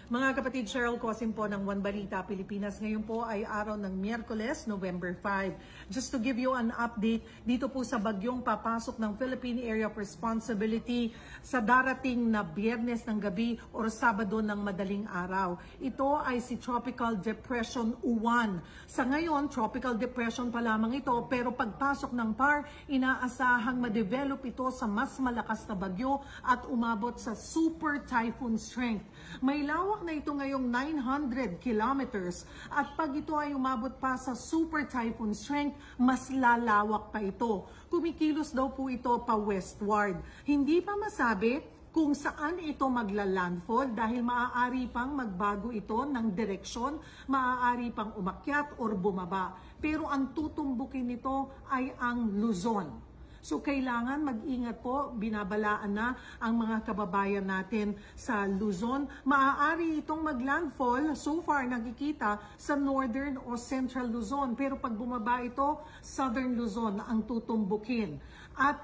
Mga kapatid, Cheryl Cosim po ng One Balita Pilipinas. Ngayon po ay araw ng Miyerkules, November 5. Just to give you an update, dito po sa bagyong papasok ng Philippine Area of Responsibility sa darating na Biyernes ng gabi o Sabado ng madaling araw. Ito ay si Tropical Depression Uwan. Sa ngayon, Tropical Depression pa lamang ito, pero pagpasok ng PAR, inaasahang ma-develop ito sa mas malakas na bagyo at umabot sa Super Typhoon strength. May lawak na ito ngayong 900 kilometers at pag ito ay umabot pa sa Super Typhoon strength, mas lalawak pa ito. Kumikilos daw po ito pa westward. Hindi pa masabi kung saan ito magla-landfall dahil maaari pang magbago ito ng direksyon, maaari pang umakyat or bumaba. Pero ang tutumbukin nito ay ang Luzon. So kailangan mag-ingat po, binabalaan na ang mga kababayan natin sa Luzon. Maaari itong mag-landfall, so far nakikita, sa northern o central Luzon. Pero pag bumaba ito, southern Luzon ang tutumbukin. At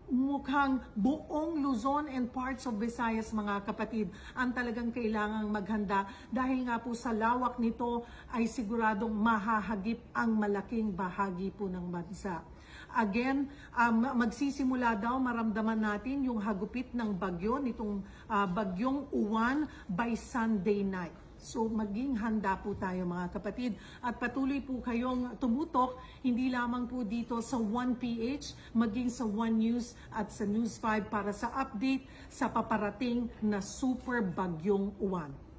mukhang buong Luzon and parts of Visayas, mga kapatid, ang talagang kailangang maghanda dahil nga po sa lawak nito ay siguradong mahahagip ang malaking bahagi po ng bansa. Again, magsisimula daw maramdaman natin yung hagupit ng bagyo, nitong bagyong Uwan by Sunday night. So maging handa po tayo, mga kapatid, at patuloy po kayong tumutok hindi lamang po dito sa 1PH, maging sa 1 News at sa News 5 para sa update sa paparating na super bagyong Uwan.